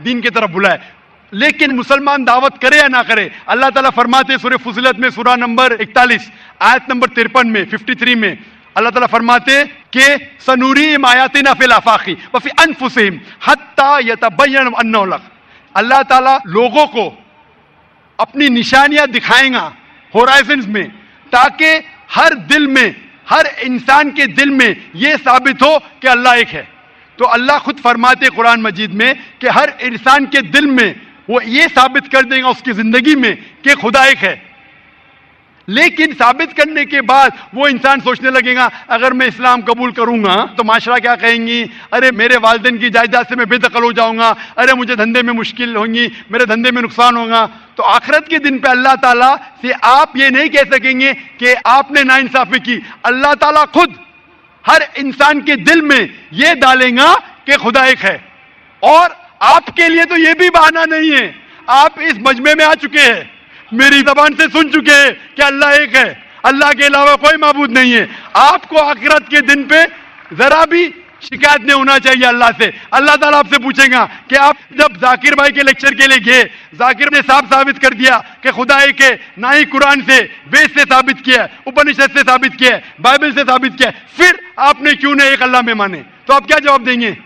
दीन की तरफ बुलाए। लेकिन मुसलमान दावत करे या ना करे, अल्लाह ताला फरमाते सूरह फुसिलत में सूरा नंबर 41 आयत नंबर 53 में 53 में अल्लाह ताला फरमाते कि सनूरीहिम आयातिना फिल आफाकी व फी अनफुसिहिम हत्ता यतबय्यन अन्नहु लक। अल्लाह ताला लोगों को अपनी निशानियां दिखाएगा होराइजन्स में, ताकि हर दिल में, हर इंसान के दिल में यह साबित हो कि अल्लाह एक है। तो अल्लाह खुद फरमाते कुरान मजीद में कि हर इंसान के दिल में वो ये साबित कर देगा उसकी जिंदगी में कि खुदा एक है। लेकिन साबित करने के बाद वो इंसान सोचने लगेगा अगर मैं इस्लाम कबूल करूंगा तो माशरा क्या कहेंगी, अरे मेरे वालिदैन की जायदाद से मैं बेदखल हो जाऊंगा, अरे मुझे धंधे में मुश्किल होंगी, मेरे धंधे में नुकसान होगा। तो आखिरत के दिन पे अल्लाह ताला से आप ये नहीं कह सकेंगे कि आपने नाइंसाफी की। अल्लाह ताला खुद हर इंसान के दिल में यह डालेगा कि खुदा एक है। और आपके लिए तो यह भी बहाना नहीं है, आप इस मजमे में आ चुके हैं, मेरी जबान से सुन चुके हैं कि अल्लाह एक है, अल्लाह के अलावा कोई माबूद नहीं है। आपको आखिरत के दिन पे जरा भी शिकायत नहीं होना चाहिए अल्लाह से। अल्लाह ताला आपसे पूछेगा कि आप जब जाकिर भाई के लेक्चर के लिए गए, जाकिर ने साफ साबित कर दिया कि खुदा एक है, ना ही कुरान से, वेद से साबित किया, उपनिषद से साबित किया, बाइबल से साबित किया, फिर आपने क्यों नहीं एक अल्लाह में माने? तो आप क्या जवाब देंगे?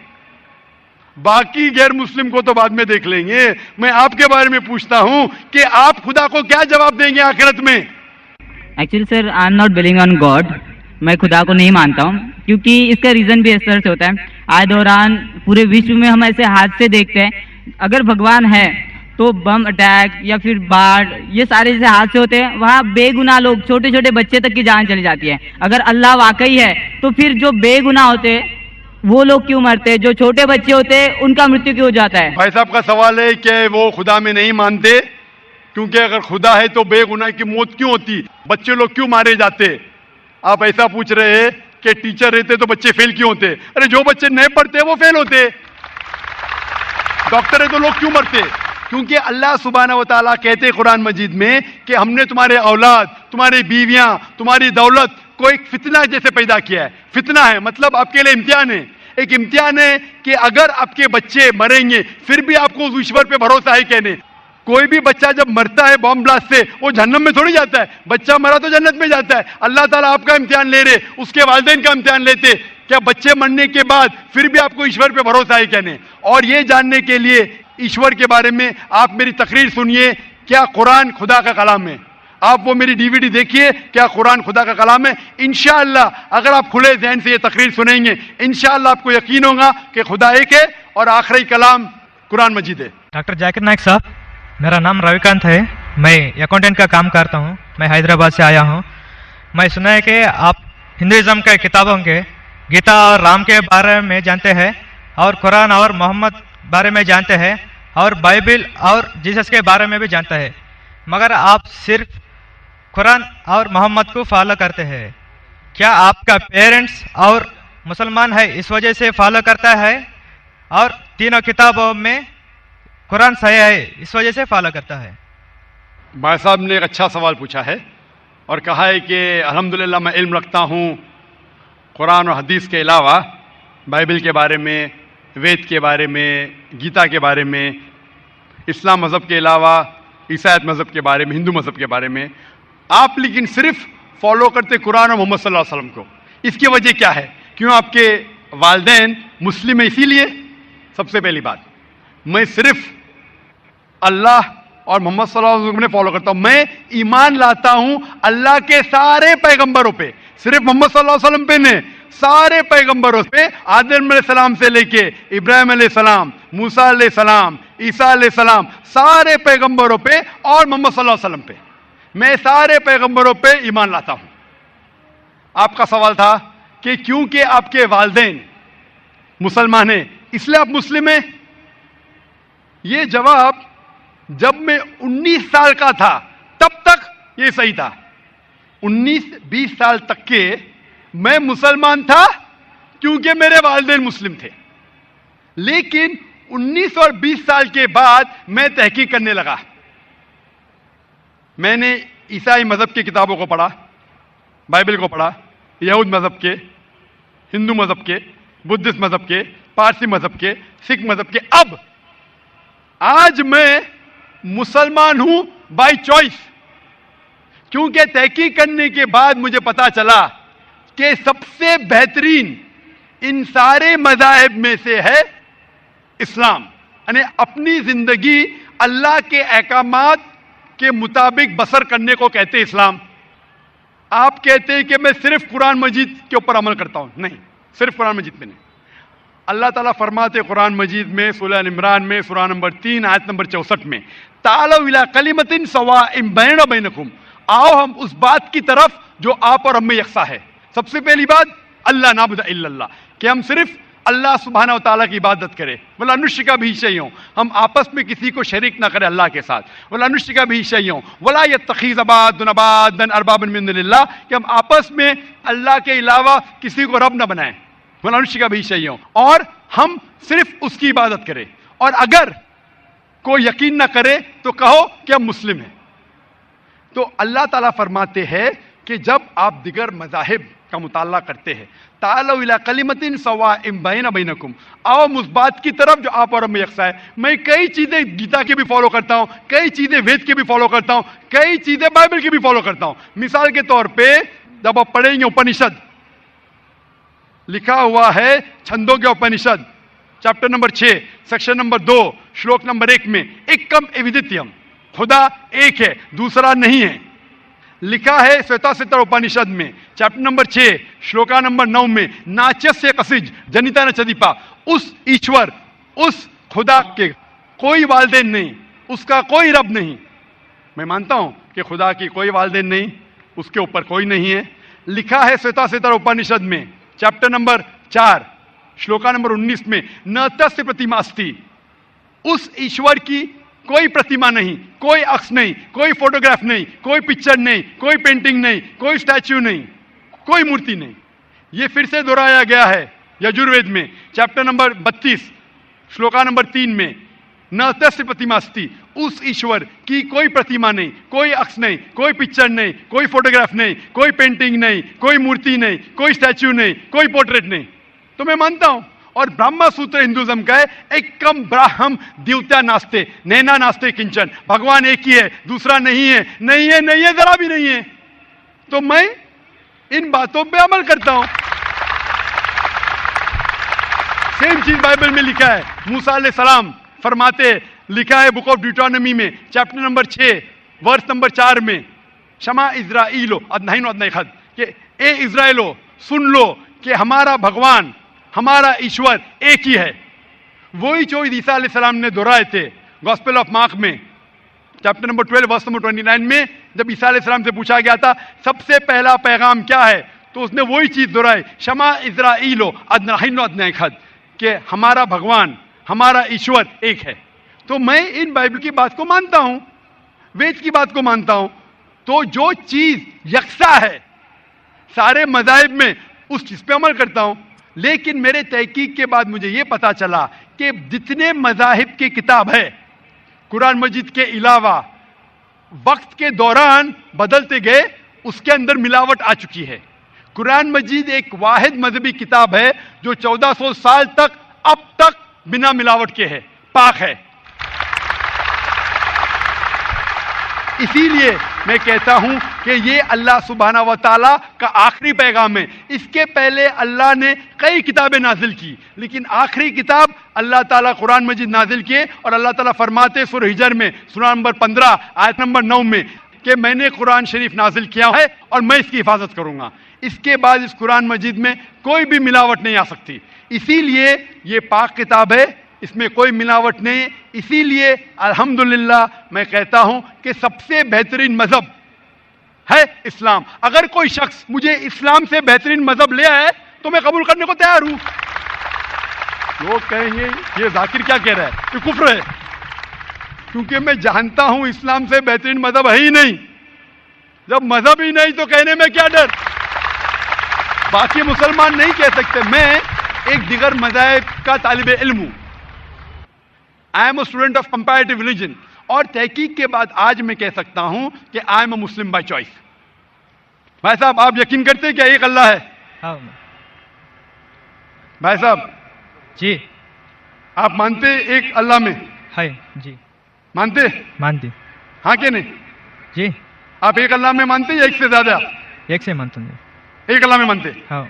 बाकी गैर मुस्लिम को तो बाद में देख लेंगे, मैं आपके बारे में पूछता हूं कि आप खुदा को क्या जवाब देंगे आखिरत में? Actually sir, I am not believing on God. मैं खुदा को नहीं मानता हूँ, क्योंकि इसका रीजन भी इस तरह से होता है। आए दौरान पूरे विश्व में हम ऐसे हादसे देखते हैं, अगर भगवान है तो बम अटैक या फिर बाढ़, ये सारे जैसे हादसे होते हैं, वहाँ बेगुनाह लोग, छोटे छोटे बच्चे तक की जान चली जाती है। अगर अल्लाह वाकई है तो फिर जो बेगुनाह होते वो लोग क्यों मरते, जो छोटे बच्चे होते उनका मृत्यु क्यों हो जाता है? भाई साहब का सवाल है कि वो खुदा में नहीं मानते, क्योंकि अगर खुदा है तो बेगुनाह की मौत क्यों होती, बच्चे लोग क्यों मारे जाते? आप ऐसा पूछ रहे हैं कि टीचर रहते तो बच्चे फेल क्यों होते? अरे जो बच्चे नहीं पढ़ते वो फेल होते। डॉक्टर है तो लोग क्यों मरते? क्योंकि अल्लाह सुब्हानहू व तआला कहते कुरान मजीद में कि हमने तुम्हारे औलाद, तुम्हारी बीवियां, तुम्हारी दौलत को एक फितना जैसे पैदा किया है। फितना है मतलब आपके लिए इम्तिहान है। एक इम्तिहान है कि अगर आपके बच्चे मरेंगे फिर भी आपको उस ईश्वर पे भरोसा है कहने। कोई भी बच्चा जब मरता है बॉम्ब ब्लास्ट से, वो जहन्नम में थोड़ी जाता है, बच्चा मरा तो जन्नत में जाता है। अल्लाह ताला आपका इम्तिहान ले रहे, उसके वालिदैन का इम्तिहान लेते, क्या बच्चे मरने के बाद फिर भी आपको ईश्वर पे भरोसा है कहने। और ये जानने के लिए ईश्वर के बारे में आप मेरी तकरीर सुनिए, क्या कुरान खुदा का कलाम है? आप वो मेरी डीवीडी देखिए, क्या कुरान खुदा का कलाम है? इंशाअल्लाह अगर आप खुले ज़हन से ये तकरीर सुनेंगे, इंशाअल्लाह आपको यकीन होगा कि खुदा एक है और आखिरी कलाम कुरान मजीद है। डॉक्टर जाकिर नाइक साहब, मेरा नाम रविकांत है, मैं अकाउंटेंट का काम करता हूँ, मैं हैदराबाद से आया हूँ। मैं सुना है कि आप हिंदुज़म के किताबों के गीता और राम के बारे में जानते हैं, और कुरान और मोहम्मद बारे में जानते हैं, और बाइबल और जीसस के बारे में भी जानते हैं, मगर आप सिर्फ कुरान और मोहम्मद को फॉलो करते हैं। क्या आपका पेरेंट्स और मुसलमान है इस वजह से फॉलो करता है, और तीनों किताबों में कुरान सही है इस वजह से फॉलो करता है? भाई साहब ने एक अच्छा सवाल पूछा है और कहा है कि अल्हम्दुलिल्लाह मैं इल्म रखता हूँ कुरान और हदीस के अलावा, बाइबल के बारे में, वेद के बारे में, गीता के बारे में, इस्लाम मज़हब के अलावा ईसाईयत मज़हब के बारे में, हिंदू मज़हब के बारे में। आप लेकिन सिर्फ फॉलो करते कुरान और मोहम्मद सल्लल्लाहु अलैहि वसल्लम को। इसकी वजह क्या है? क्यों आपके वालिदैन मुस्लिम है इसीलिए? सबसे पहली बात, मैं सिर्फ अल्लाह और मोहम्मद सल्लल्लाहु अलैहि वसल्लम ने फॉलो करता हूं। मैं ईमान लाता हूं अल्लाह के सारे पैगंबरों पे, सिर्फ मोहम्मद सल्लल्लाहु अलैहि वसल्लम पे नहीं, सारे पैगंबरों पे, आदम अलैहिस्सलाम से लेके इब्राहिम अलैहिस्सलाम, मूसा अलैहिस्सलाम, ईसा अलैहिस्सलाम, सारे पैगंबरों पे और मोहम्मद सल्लल्लाहु अलैहि वसल्लम पे, मैं सारे पैगंबरों पे ईमान लाता हूं। आपका सवाल था कि क्योंकि आपके वालिदैन मुसलमान हैं इसलिए आप मुस्लिम हैं। यह जवाब जब मैं 19 साल का था तब तक यह सही था। 19-20 साल तक के मैं मुसलमान था क्योंकि मेरे वालिदैन मुस्लिम थे। लेकिन 19 और 20 साल के बाद मैं तहकीक करने लगा। मैंने ईसाई मज़हब की किताबों को पढ़ा, बाइबल को पढ़ा, यहूद मज़हब के, हिंदू मज़हब के, बुद्धिस्ट मज़हब के, पारसी मज़हब के, सिख मज़हब के। अब आज मैं मुसलमान हूं बाय चॉइस, क्योंकि तहकीक करने के बाद मुझे पता चला कि सबसे बेहतरीन इन सारे मज़ाहिब में से है इस्लाम। यानी अपनी जिंदगी अल्लाह के अहकामात के मुताबिक बसर करने को कहते हैं इस्लाम। आप कहते हैं कि मैं सिर्फ कुरान मजीद के ऊपर अमल करता हूं, नहीं, सिर्फ कुरान मजीद में नहीं। अल्लाह ताला फरमाते कुरान मजीद में सूरह अल इमरान में सूरह नंबर 3 आयत नंबर 64 में, तालौ इला कलिमतिन सवाइम बैना बैनकुम, आओ हम उस बात की तरफ जो आप और हम में यकसा है। सबसे पहली बात अल्लाह नाबुद इल्लल्लाह, कि हम सिर्फ अल्लाह सुब्हानहू व तआला की इबादत करें। वला अनुश्रिका भी शैअन, हम आपस में किसी को शरीक ना करें अल्लाह के साथ। वला अनुश्रिका भी शैअन वला यत्तखिज़ बादुन अरबाबन मिन दुनिल्लाह, कि हम आपस में अल्लाह के अलावा किसी को रब ना बनाएं। वला अनुश्रिका भी शैअन, और हम सिर्फ उसकी इबादत करें। और अगर कोई यकीन ना करे तो कहो कि हम मुस्लिम हैं। तो अल्लाह ताला फरमाते हैं कि जब आप दिगर मज़ाहिब का मुताला करते हैं, तालौ इला कलिमतिन सवाइम बैना बैनकुम, आओ उस बात की तरफ जो आप और हम में यकसा है। मैं कई चीजें गीता की भी फॉलो करता हूं, कई चीजें वेद की भी फॉलो करता हूं, कई चीजें बाइबल की भी फॉलो करता हूं। मिसाल के तौर पे जब आप पढ़ेंगे उपनिषद, लिखा हुआ है छंदों के उपनिषद चैप्टर नंबर 6 सेक्शन नंबर 2 श्लोक नंबर 1 में, एकम एविदित्यम, खुदा एक है, दूसरा नहीं है। लिखा है श्वेताश्वतर उपनिषद में चैप्टर नंबर 6 श्लोका नंबर 9 में, नाचस्य कसिज जनिता न चदीपा, उस ईश्वर, उस खुदा के कोई वालदेन नहीं, उसका कोई रब नहीं। मैं मानता हूं कि खुदा की कोई वालदेन नहीं, उसके ऊपर कोई नहीं है। लिखा है श्वेताश्वतर उपनिषद में चैप्टर नंबर 4 श्लोका नंबर 19 में, न तस्य प्रतिमा अस्ति, उस ईश्वर की कोई प्रतिमा नहीं, कोई अक्ष नहीं, कोई फोटोग्राफ नहीं, कोई पिक्चर नहीं, कोई पेंटिंग नहीं, कोई स्टैच्यू नहीं, कोई मूर्ति नहीं। यह फिर से दोहराया गया है यजुर्वेद में चैप्टर नंबर 32 श्लोका नंबर 3 में, न तस्य प्रतिमा अस्ति, उस ईश्वर की कोई प्रतिमा नहीं, कोई अक्ष नहीं, कोई पिक्चर नहीं, कोई फोटोग्राफ नहीं, कोई पेंटिंग नहीं, कोई मूर्ति नहीं, कोई स्टैच्यू नहीं, कोई पोर्ट्रेट नहीं। तो मैं मानता हूं, और ब्रह्मा सूत्र हिंदुइज्म का है, एकम ब्राह्म द्वितीया नास्ते नैना नास्ते किंचन, भगवान एक ही है, दूसरा नहीं है, नहीं है, नहीं है, जरा भी नहीं है। तो मैं इन बातों पे अमल करता हूं। सेम चीज बाइबल में लिखा है, मूसा अलैहिस्सलाम फरमाते, लिखा है बुक ऑफ ड्यूटोनॉमी में चैप्टर नंबर 6 वर्स नंबर 4 में, शमा इज़राइलो अदनाहिनो अदनाइखद, कि ए इज़राइलो सुन लो कि हमारा भगवान, हमारा ईश्वर एक ही है। वही जो ईसा अलैहिस्सलाम ने दोहराए थे गॉस्पेल ऑफ मार्क में चैप्टर नंबर 12 वर्स नंबर 29 में, जब ईसा अलैहिस्सलाम से पूछा गया था सबसे पहला पैगाम क्या है, तो उसने वही चीज दोहराई, शमा इज़राइलो अदनाहिनो अदनाइखद, कि हमारा भगवान, हमारा ईश्वर एक है। तो मैं इन बाइबल की बात को मानता हूं, वेद की बात को मानता हूं। तो जो चीज यकसा है सारे मज़ाहिब में, उस चीज पे अमल करता हूं। लेकिन मेरे तहकीक के बाद मुझे यह पता चला कि जितने मज़ाहिब की किताब है कुरान मजीद के अलावा, वक्त के दौरान बदलते गए, उसके अंदर मिलावट आ चुकी है। कुरान मजीद एक वाहिद मजहबी किताब है जो 1400 साल तक अब तक बिना मिलावट के है, पाक है। इसीलिए मैं कहता हूं कि ये अल्लाह सुब्हानहू व तआला का आखिरी पैगाम है। इसके पहले अल्लाह ने कई किताबें नाजिल की, लेकिन आखिरी किताब अल्लाह ताला कुरान मजीद नाजिल किए। और अल्लाह ताला फरमाते सूरह हिजर में सूरह नंबर 15 आयत नंबर 9 में कि मैंने कुरान शरीफ नाजिल किया है और मैं इसकी हिफाजत करूंगा। इसके बाद इस कुरान मजीद में कोई भी मिलावट नहीं आ सकती। इसीलिए ये पाक किताब है, इसमें कोई मिलावट नहीं। इसीलिए अल्हम्दुलिल्लाह मैं कहता हूं कि सबसे बेहतरीन मजहब है इस्लाम। अगर कोई शख्स मुझे इस्लाम से बेहतरीन मजहब ले आए तो मैं कबूल करने को तैयार हूं। लोग कहेंगे ये जाकिर क्या कह रहा है, ये कुफ्र है, क्योंकि मैं जानता हूं इस्लाम से बेहतरीन मजहब है ही नहीं। जब मजहब ही नहीं तो कहने में क्या डर। बाकी मुसलमान नहीं कह सकते। मैं एक दिगर मज़ाहिब का तालिब इल्म हूं। I am a student of comparative religion, और तहकीक के बाद आज मैं कह सकता हूं कि I am a Muslim by choice. भाई साहब, आप यकीन करते हैं क्या एक अल्लाह है? हाँ भाई साहब जी, आप मानते एक अल्लाह में? है जी, मानते? मानती हाँ कि नहीं? जी, आप एक अल्लाह में मानते या एक से ज्यादा? एक से मानता हूँ। एक अल्लाह में मानते? हाँ,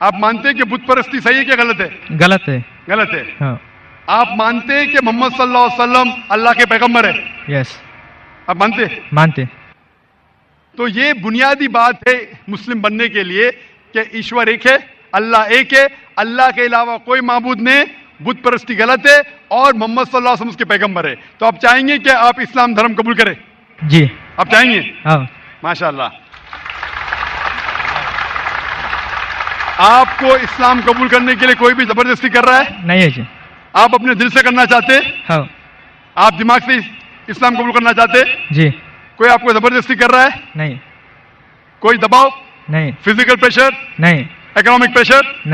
आप मानते हैं कि बुत परस्ती सही है क्या गलत है? गलत है। गलत है। हाँ, आप मानते हैं कि मोहम्मद सल्लल्लाहु अलैहि वसल्लम अल्लाह के पैगंबर है? यस, आप मानते हैं? मानते। तो ये बुनियादी बात है मुस्लिम बनने के लिए कि ईश्वर एक है, अल्लाह एक है, अल्लाह के अलावा कोई माबूद नहीं, बुत परस्ती गलत है और मोहम्मद सल्लल्लाहु अलैहि वसल्लम उसके पैगंबर है। तो आप चाहेंगे कि आप इस्लाम धर्म कबूल करें? जी, आप चाहेंगे? हाँ, माशाअल्लाह। आपको इस्लाम कबूल करने के लिए कोई भी जबरदस्ती कर रहा है? नहीं है जी। आप अपने दिल से करना चाहते हैं? हाँ, आप दिमाग से इस्लाम कबूल करना चाहते हैं? जी, कोई आपको जबरदस्ती कर रहा है? नहीं, कोई दबाव, नहीं, फिजिकल प्रेशर, नहीं, इकोनॉमिक प्रेशर? नहीं।